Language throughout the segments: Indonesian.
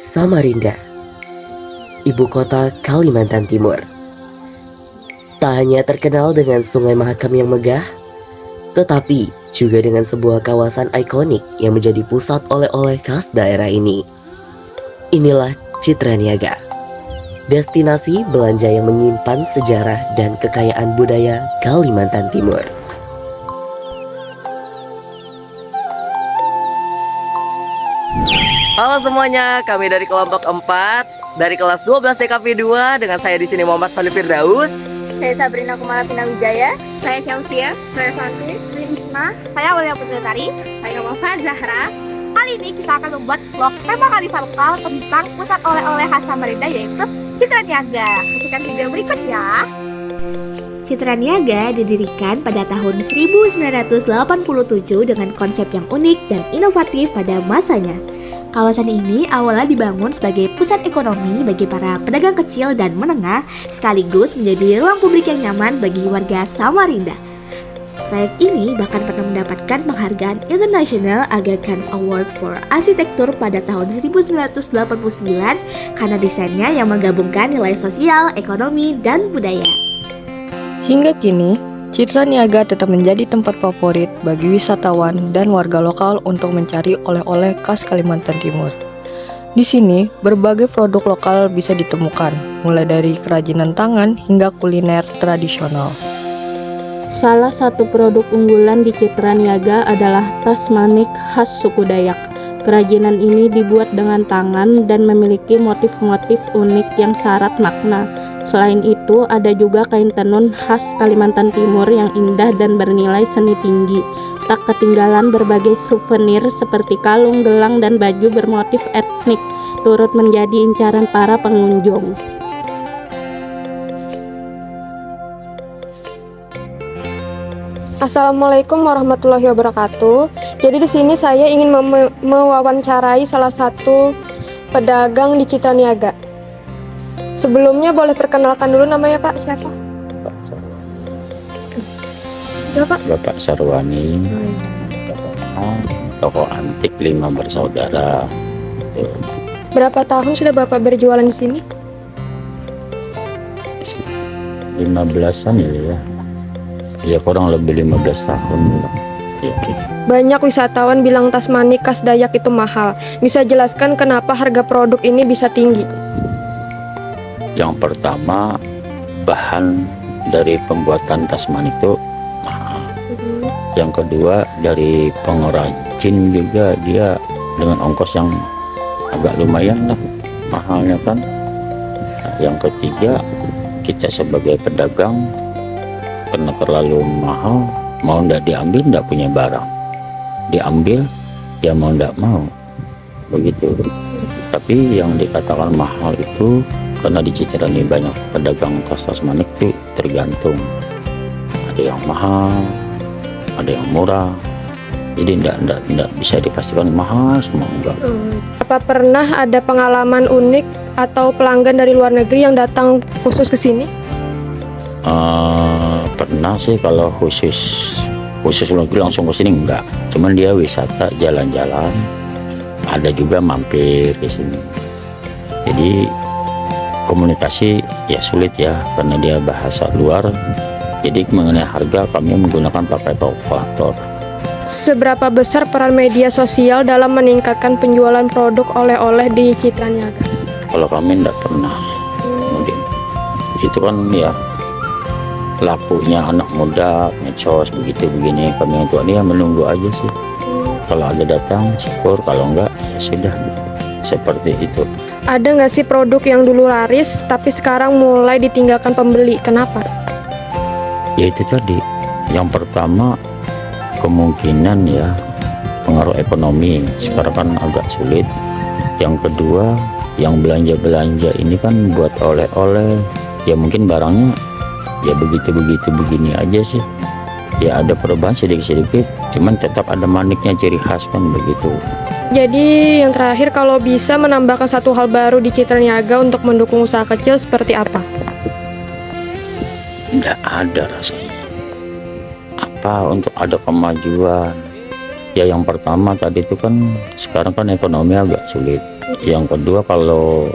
Samarinda, ibu kota Kalimantan Timur. Tak hanya terkenal dengan Sungai Mahakam yang megah, tetapi juga dengan sebuah kawasan ikonik yang menjadi pusat oleh-oleh khas daerah ini. Inilah Citra Niaga, destinasi belanja yang menyimpan sejarah dan kekayaan budaya Kalimantan Timur. Halo semuanya, kami dari kelompok 4 dari kelas 12 DKV 2 dengan saya di sini Muhammad Fadli Firdaus. Saya Sabrina Kumala Wijaya. Saya Syamsia. Saya Santi. Saya Isma. Saya Aulia Putri. Saya Wafa Zahra. Kali ini kita akan membuat vlog tema kearifan lokal tentang pusat oleh-oleh khas Samarinda, yaitu Citra Niaga. Saksikan video berikut ya. Citra Niaga didirikan pada tahun 1987 dengan konsep yang unik dan inovatif pada masanya. Kawasan ini awalnya dibangun sebagai pusat ekonomi bagi para pedagang kecil dan menengah, sekaligus menjadi ruang publik yang nyaman bagi warga Samarinda. Proyek ini bahkan pernah mendapatkan penghargaan International Aga Khan Award for Arsitektur pada tahun 1989 karena desainnya yang menggabungkan nilai sosial, ekonomi, dan budaya. Hingga kini, Citra Niaga tetap menjadi tempat favorit bagi wisatawan dan warga lokal untuk mencari oleh-oleh khas Kalimantan Timur. Di sini, berbagai produk lokal bisa ditemukan, mulai dari kerajinan tangan hingga kuliner tradisional. Salah satu produk unggulan di Citra Niaga adalah tas manik khas suku Dayak. Kerajinan ini dibuat dengan tangan dan memiliki motif-motif unik yang syarat makna. Selain itu, ada juga kain tenun khas Kalimantan Timur yang indah dan bernilai seni tinggi. Tak ketinggalan berbagai souvenir seperti kalung, gelang, dan baju bermotif etnik turut menjadi incaran para pengunjung. Assalamualaikum warahmatullahi wabarakatuh. Jadi di sini saya ingin mewawancarai salah satu pedagang di Citra Niaga. Sebelumnya boleh perkenalkan dulu namanya Pak, siapa? Pak Sarwani. Siapa? Bapak Sarwani. Toko antik 5 bersaudara. Itu. Berapa tahun sudah Bapak berjualan di sini? 15-an ya. Ya kurang lebih 15 tahun. Ya. Banyak wisatawan bilang tas manik khas Dayak itu mahal. Bisa jelaskan kenapa harga produk ini bisa tinggi? Yang pertama, bahan dari pembuatan tas manik itu mahal. Yang kedua, dari pengrajin juga dia dengan ongkos yang agak lumayan lah mahalnya kan. Nah, yang ketiga, kita sebagai pedagang karena terlalu mahal, mau ndak diambil ndak punya barang, diambil ya mau ndak mau begitu. Tapi yang dikatakan mahal itu karena di Citra ini banyak pedagang tas-tas manik tuh tergantung, ada yang mahal, ada yang murah, jadi ndak bisa dipastikan mahal semua, enggak. Apa pernah ada pengalaman unik atau pelanggan dari luar negeri yang datang khusus ke sini? Pernah sih, kalau khusus lagi langsung ke sini enggak, cuman dia wisata jalan-jalan, ada juga mampir ke sini. Jadi komunikasi ya sulit ya karena dia bahasa luar. Jadi mengenai harga kami menggunakan pakai kalkulator. Seberapa besar peran media sosial dalam meningkatkan penjualan produk oleh-oleh di Citra Niaga? Kalau kami enggak pernah. Kemudian itu kan ya lakunya anak muda ngecos begini, kami untuk dia menunggu aja sih. Kalau ada datang syukur, kalau enggak ya sudah gitu. Seperti itu. Ada nggak sih produk yang dulu laris tapi sekarang mulai ditinggalkan pembeli? Kenapa? Ya itu tadi, yang pertama kemungkinan ya pengaruh ekonomi sekarang kan agak sulit. Yang kedua, yang belanja ini kan buat oleh-oleh, ya mungkin barangnya ya begitu begini aja sih. Ya ada perubahan sedikit-sedikit, cuman tetap ada maniknya, ciri khas kan begitu. Jadi yang terakhir, kalau bisa menambahkan satu hal baru di Citra Niaga untuk mendukung usaha kecil seperti apa? Nggak ada rasanya. Apa untuk ada kemajuan? Ya yang pertama tadi itu kan sekarang kan ekonomi agak sulit. Yang kedua, kalau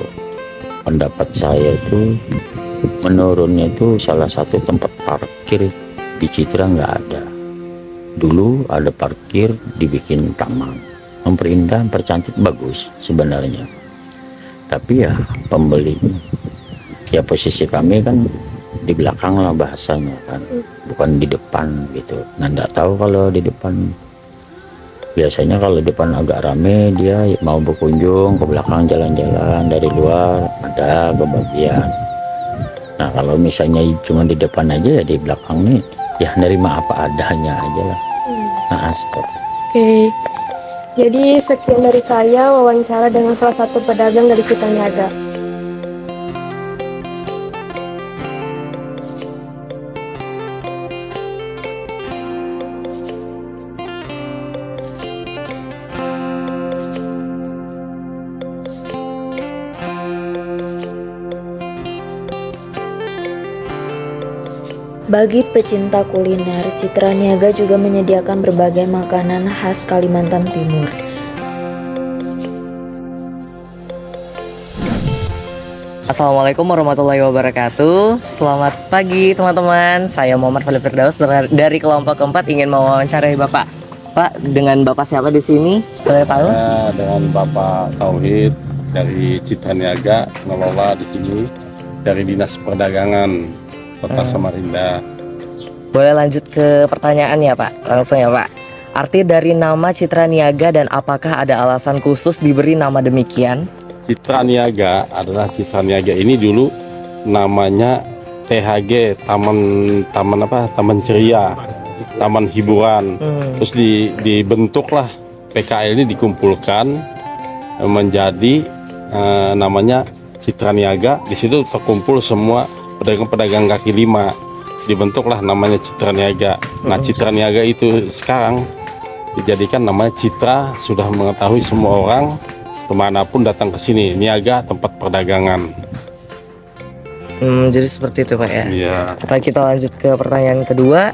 pendapat saya itu menurunnya itu salah satu tempat parkir di Citra nggak ada. Dulu ada parkir dibikin taman, memperindah, mempercantik, bagus sebenarnya. Tapi ya pembelinya, ya posisi kami kan di belakang lah bahasanya kan, bukan di depan gitu. Nah nggak tahu kalau di depan. Biasanya kalau depan agak rame, dia mau berkunjung ke belakang, jalan-jalan dari luar, ada kebagian. Nah kalau misalnya cuma di depan aja, ya di belakang nih ya nerima apa adanya aja lah. Nah seperti. Oke. Jadi sekian dari saya wawancara dengan salah satu pedagang dari Citra Niaga. Bagi pecinta kuliner, Citra Niaga juga menyediakan berbagai makanan khas Kalimantan Timur. Assalamualaikum warahmatullahi wabarakatuh. Selamat pagi teman-teman. Saya Muhammad Khalil Firdaus dari kelompok keempat ingin mewawancarai Bapak. Pak, dengan Bapak siapa di sini? Boleh tahu? Dengan Bapak Tauhid dari Citra Niaga, ngelola di sini dari Dinas Perdagangan Kota Samarinda. Boleh lanjut ke pertanyaan ya Pak? Langsung ya Pak. Arti dari nama Citra Niaga dan apakah ada alasan khusus diberi nama demikian? Citra Niaga adalah Citra Niaga ini dulu namanya THG, Taman Ceria, Taman Hiburan. Terus dibentuklah PKL ini, dikumpulkan menjadi namanya Citra Niaga. Di situ terkumpul semua pedagang-pedagang kaki lima, dibentuklah namanya Citra Niaga. Nah Citra Niaga itu sekarang dijadikan namanya Citra, sudah mengetahui semua orang kemanapun datang ke sini, niaga tempat perdagangan. Jadi seperti itu Pak ya. Iya. Kita lanjut ke pertanyaan kedua.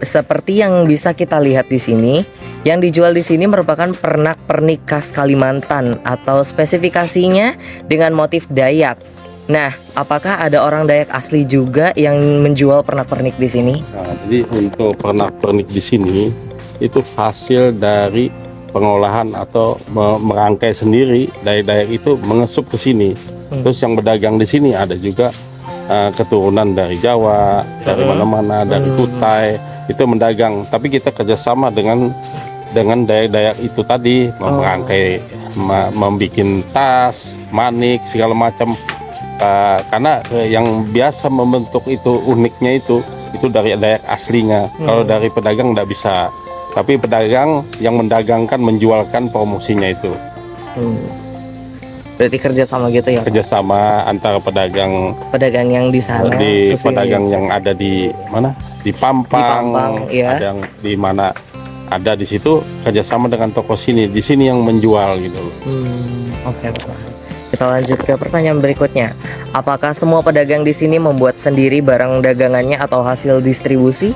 Seperti yang bisa kita lihat di sini, yang dijual di sini merupakan pernak-pernik khas Kalimantan atau spesifikasinya dengan motif Dayak. Nah, apakah ada orang Dayak asli juga yang menjual pernak-pernik di sini? Nah, jadi untuk pernak-pernik di sini itu hasil dari pengolahan atau merangkai sendiri. Dari Dayak itu mengesup ke sini. Terus yang berdagang di sini ada juga keturunan dari Jawa, dari mana-mana, dari Kutai, itu mendagang. Tapi kita kerjasama dengan Dayak itu tadi, merangkai, membuat tas, manik, segala macam. Karena yang biasa membentuk itu, uniknya itu dari Dayak aslinya. Kalau dari pedagang nggak bisa, tapi pedagang yang mendagangkan, menjualkan promosinya itu. Berarti kerjasama gitu ya? Kerjasama antara pedagang yang di sana, pedagang yang ada di mana? Di Pampang, ya. Ada yang di mana? Ada di situ kerjasama dengan toko sini. Di sini yang menjual gitu. Oke. Kita lanjut ke pertanyaan berikutnya. Apakah semua pedagang di sini membuat sendiri barang dagangannya atau hasil distribusi?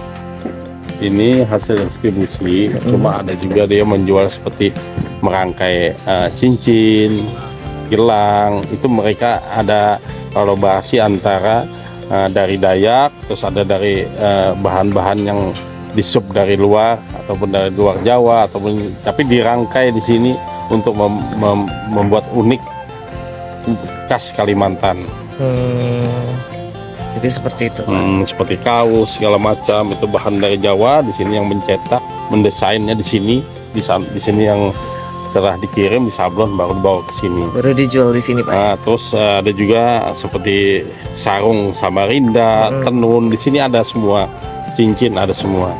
Ini hasil distribusi, cuma ada juga dia menjual seperti merangkai cincin, gelang. Itu mereka ada kolaborasi antara dari Dayak, terus ada dari bahan-bahan yang disup dari luar ataupun dari luar Jawa, ataupun tapi dirangkai di sini untuk membuat unik khas Kalimantan. Jadi seperti itu. Seperti kaos segala macam itu bahan dari Jawa. Di sini yang mencetak, mendesainnya di sini, di sini yang setelah dikirim disablon baru dibawa ke sini. Baru dijual di sini Pak. Nah, terus ada juga seperti sarung Samarinda, tenun, di sini ada semua, cincin ada semua.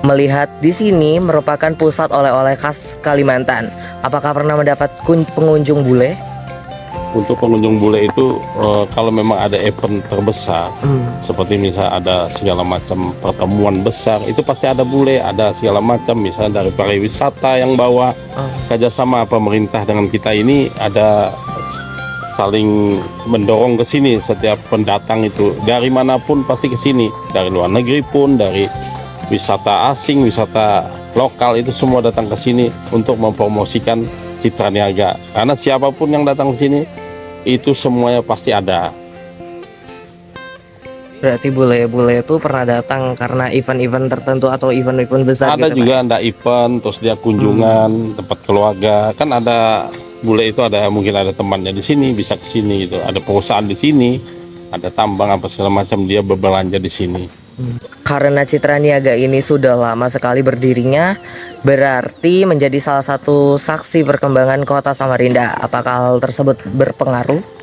Melihat di sini merupakan pusat oleh-oleh khas Kalimantan. Apakah pernah mendapat pengunjung bule? Untuk pengunjung bule itu kalau memang ada event terbesar, seperti misal ada segala macam pertemuan besar, itu pasti ada bule, ada segala macam, misalnya dari pariwisata yang bawa. Kerjasama pemerintah dengan kita ini ada saling mendorong ke sini. Setiap pendatang itu dari manapun pasti ke sini, dari luar negeri pun, dari wisata asing, wisata lokal, itu semua datang ke sini untuk mempromosikan Citra Niaga. Karena siapapun yang datang ke sini itu semuanya pasti ada. Berarti bule-bule itu pernah datang karena event-event tertentu atau event-event besar Ada gitu, juga ada event, terus dia kunjungan tempat keluarga. Kan ada bule itu ada mungkin ada temannya di sini bisa ke sini gitu. Ada perusahaan di sini, ada tambang apa segala macam, dia berbelanja di sini. Karena Citra Niaga ini sudah lama sekali berdirinya, berarti menjadi salah satu saksi perkembangan kota Samarinda. Apakah hal tersebut berpengaruh?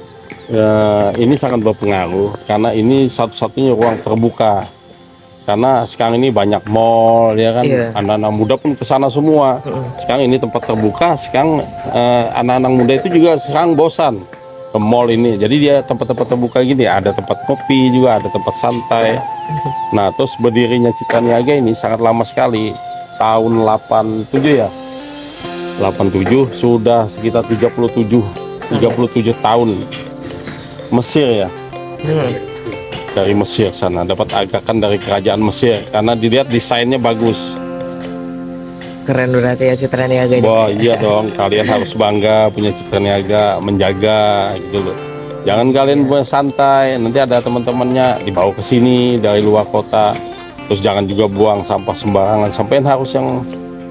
Ya, ini sangat berpengaruh karena ini satu-satunya ruang terbuka. Karena sekarang ini banyak mall ya kan, Iya. anak-anak muda pun ke sana semua. Sekarang ini tempat terbuka, sekarang anak-anak muda itu juga sekarang bosan ke mall ini. Jadi dia tempat-tempat terbuka gini, ada tempat kopi juga, ada tempat santai. Nah, terus berdirinya Citra Niaga ini sangat lama sekali, tahun 87 ya. 87 sudah sekitar 37 tahun. Mesir ya, dari Mesir sana dapat agakan dari kerajaan Mesir karena dilihat desainnya bagus. Keren berarti ya Citra Niaga ini. Wah iya dong, kalian harus bangga punya Citra Niaga, menjaga gitu loh. Jangan kalian buat santai, nanti ada teman-temannya dibawa ke sini dari luar kota. Terus jangan juga buang sampah sembarangan. Sampean harus yang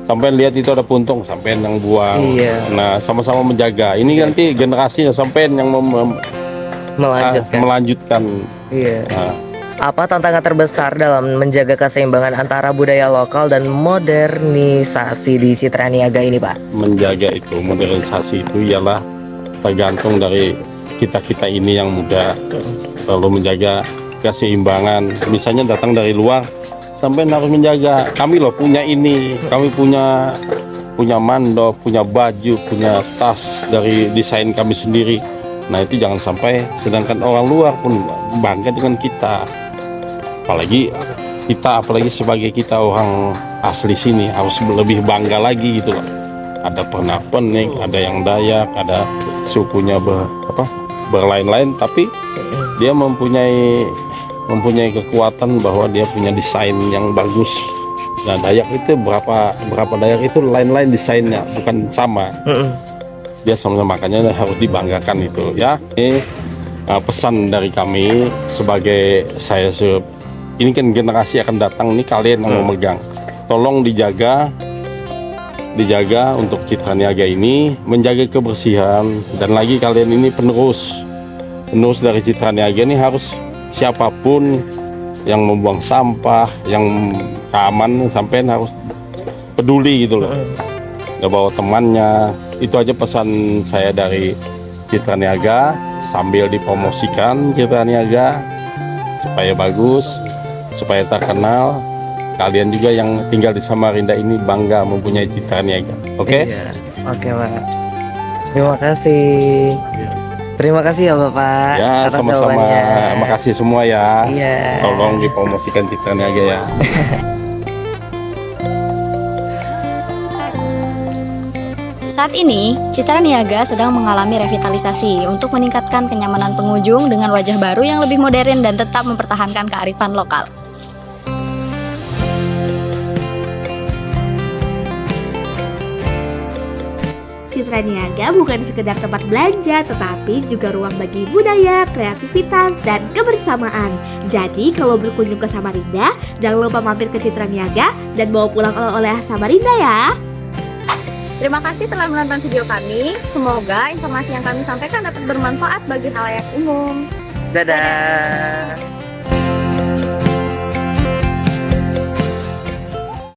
sampean lihat itu ada puntung, sampean yang buang. Iya. Nah sama-sama menjaga. Ini nanti generasinya sampean yang melanjutkan. Iya. Nah, Apa tantangan terbesar dalam menjaga keseimbangan antara budaya lokal dan modernisasi di Citra Niaga ini, Pak? menjaga itu modernisasi itu ialah tergantung dari kita ini yang muda, lalu menjaga keseimbangan. Misalnya datang dari luar, sampai harus menjaga. Kami loh punya ini, kami punya mandop, punya baju, punya tas dari desain kami sendiri. Nah itu jangan sampai, sedangkan orang luar pun bangga dengan kita. Apalagi sebagai kita orang asli sini harus lebih bangga lagi gitu loh. Ada pernak-pernik, ada yang Dayak, ada sukunya berlain-lain, tapi dia mempunyai kekuatan bahwa dia punya desain yang bagus. Nah Dayak itu berapa Dayak itu lain-lain desainnya, bukan sama. Dia sama, makanya harus dibanggakan itu ya. Ini pesan dari kami sebagai ini kan generasi akan datang, ini kalian yang memegang, tolong dijaga untuk Citra Niaga ini, menjaga kebersihan. Dan lagi kalian ini penerus dari Citra Niaga ini, harus siapapun yang membuang sampah, yang keamanan, sampean harus peduli gitu loh. Nggak bawa temannya. Itu aja pesan saya dari Citra Niaga, sambil dipromosikan Citra Niaga supaya bagus, supaya terkenal. Kalian juga yang tinggal di Samarinda ini bangga mempunyai Citra Niaga. Oke? Iya. Oke, Pak. Terima kasih. Terima kasih ya Bapak Ya, atas sama-sama. jawabannya. Makasih semua ya. Iya. Tolong dipromosikan Citra Niaga ya. Saat ini, Citra Niaga sedang mengalami revitalisasi untuk meningkatkan kenyamanan pengunjung dengan wajah baru yang lebih modern dan tetap mempertahankan kearifan lokal. Citra Niaga bukan sekedar tempat belanja, tetapi juga ruang bagi budaya, kreativitas, dan kebersamaan. Jadi kalau berkunjung ke Samarinda, jangan lupa mampir ke Citra Niaga dan bawa pulang oleh-oleh Samarinda ya. Terima kasih telah menonton video kami. Semoga informasi yang kami sampaikan dapat bermanfaat bagi halayak umum. Dadah.